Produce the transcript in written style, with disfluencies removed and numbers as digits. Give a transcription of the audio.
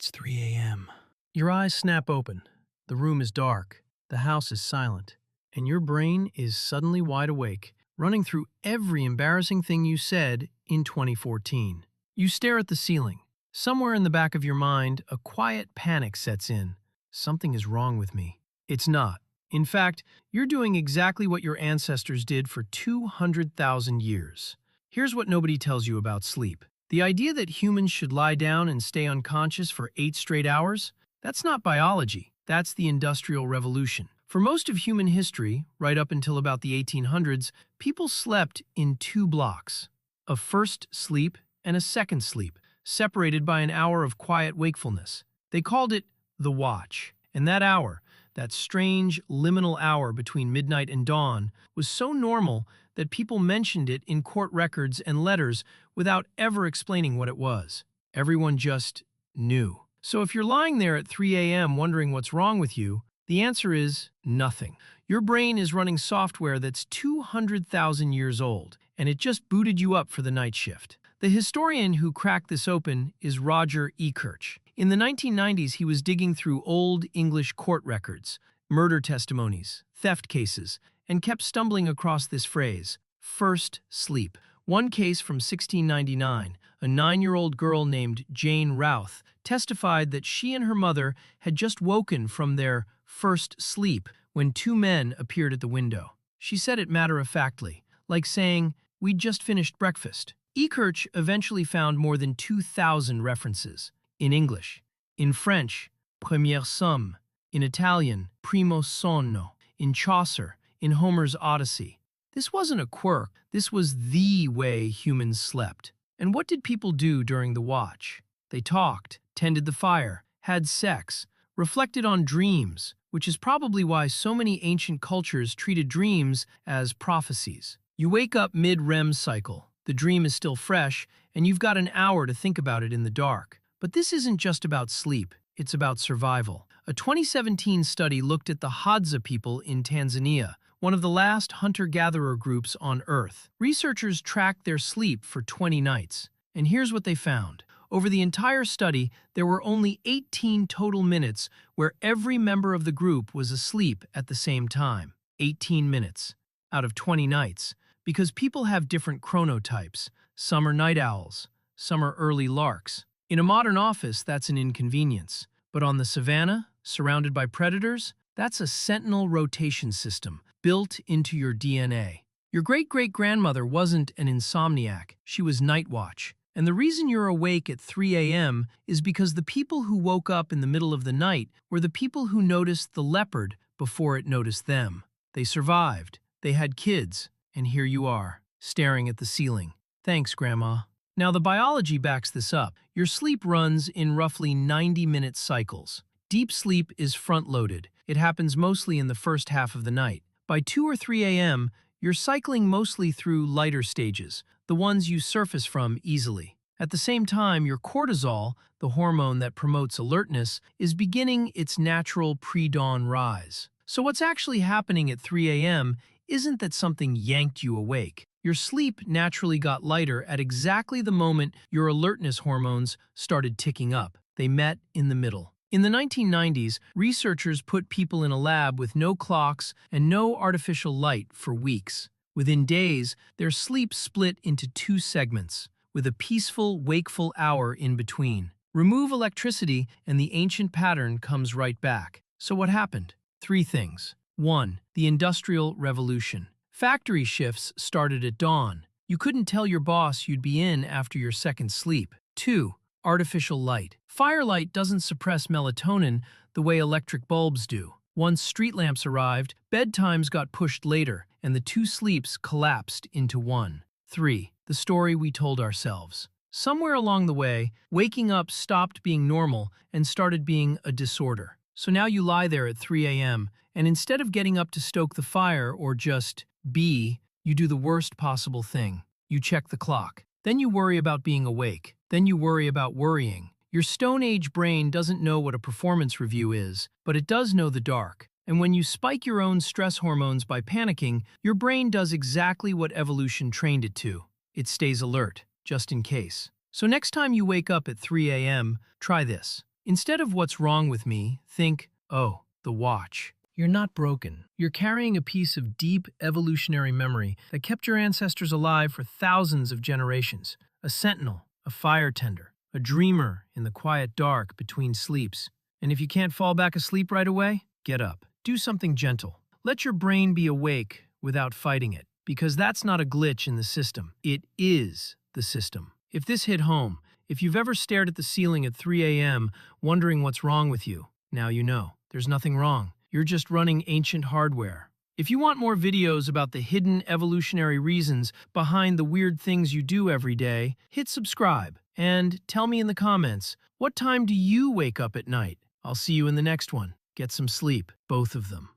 It's 3 a.m. Your eyes snap open. The room is dark. The house is silent. And your brain is suddenly wide awake, running through every embarrassing thing you said in 2014. You stare at the ceiling. Somewhere in the back of your mind, a quiet panic sets in. Something is wrong with me. It's not. In fact, you're doing exactly what your ancestors did for 200,000 years. Here's what nobody tells you about sleep. The idea that humans should lie down and stay unconscious for 8 straight hours? That's not biology. That's the Industrial Revolution. For most of human history, right up until about the 1800s, people slept in 2 blocks. A first sleep and a second sleep, separated by an hour of quiet wakefulness. They called it the watch. And that hour, that strange liminal hour between midnight and dawn, was so normal that people mentioned it in court records and letters without ever explaining what it was. Everyone just knew. So if you're lying there at 3 a.m. wondering what's wrong with you, the answer is nothing. Your brain is running software that's 200,000 years old, and it just booted you up for the night shift. The historian who cracked this open is Roger Ekirch. In the 1990s, he was digging through old English court records, murder testimonies, theft cases, and kept stumbling across this phrase, first sleep. One case from 1699, a 9-year-old girl named Jane Routh testified that she and her mother had just woken from their first sleep when 2 men appeared at the window. She said it matter-of-factly, like saying, "We'd just finished breakfast." Ekirch eventually found more than 2,000 references. In English, in French, première somme, in Italian, primo sonno, in Chaucer, in Homer's Odyssey. This wasn't a quirk, this was the way humans slept. And what did people do during the watch? They talked, tended the fire, had sex, reflected on dreams, which is probably why so many ancient cultures treated dreams as prophecies. You wake up mid-REM cycle, the dream is still fresh, and you've got an hour to think about it in the dark. But this isn't just about sleep, it's about survival. A 2017 study looked at the Hadza people in Tanzania, one of the last hunter-gatherer groups on Earth. Researchers tracked their sleep for 20 nights, and here's what they found. Over the entire study, there were only 18 total minutes where every member of the group was asleep at the same time. 18 minutes out of 20 nights, because people have different chronotypes. Some are night owls, some are early larks. In a modern office, that's an inconvenience. But on the savannah, surrounded by predators, that's a Sentinel rotation system built into your DNA. Your great-great-grandmother wasn't an insomniac, she was night watch. And the reason you're awake at 3 a.m. is because the people who woke up in the middle of the night were the people who noticed the leopard before it noticed them. They survived, they had kids, and here you are, staring at the ceiling. Thanks, Grandma. Now, the biology backs this up. Your sleep runs in roughly 90-minute cycles. Deep sleep is front-loaded. It happens mostly in the first half of the night. By 2 or 3 a.m., you're cycling mostly through lighter stages, the ones you surface from easily. At the same time, your cortisol, the hormone that promotes alertness, is beginning its natural pre-dawn rise. So what's actually happening at 3 a.m. isn't that something yanked you awake. Your sleep naturally got lighter at exactly the moment your alertness hormones started ticking up. They met in the middle. In the 1990s, researchers put people in a lab with no clocks and no artificial light for weeks. Within days, their sleep split into 2 segments, with a peaceful, wakeful hour in between. Remove electricity and the ancient pattern comes right back. So what happened? 3 things. 1. The Industrial Revolution. Factory shifts started at dawn. You couldn't tell your boss you'd be in after your second sleep. 2. Artificial light. Firelight doesn't suppress melatonin the way electric bulbs do. Once street lamps arrived, bedtimes got pushed later, and the 2 sleeps collapsed into 1. 3. The story we told ourselves. Somewhere along the way, waking up stopped being normal and started being a disorder. So now you lie there at 3 a.m., and instead of getting up to stoke the fire or just be, you do the worst possible thing. You check the clock. Then you worry about being awake. Then you worry about worrying. Your Stone Age brain doesn't know what a performance review is, but it does know the dark. And when you spike your own stress hormones by panicking, your brain does exactly what evolution trained it to. It stays alert, just in case. So next time you wake up at 3 a.m., try this. Instead of what's wrong with me, think, oh, the watch. You're not broken. You're carrying a piece of deep evolutionary memory that kept your ancestors alive for thousands of generations. A sentinel, a fire tender, a dreamer in the quiet dark between sleeps. And if you can't fall back asleep right away, get up. Do something gentle. Let your brain be awake without fighting it, because that's not a glitch in the system. It is the system. If this hit home, if you've ever stared at the ceiling at 3 a.m. wondering what's wrong with you, now you know. There's nothing wrong. You're just running ancient hardware. If you want more videos about the hidden evolutionary reasons behind the weird things you do every day, hit subscribe and tell me in the comments, what time do you wake up at night? I'll see you in the next one. Get some sleep, both of them.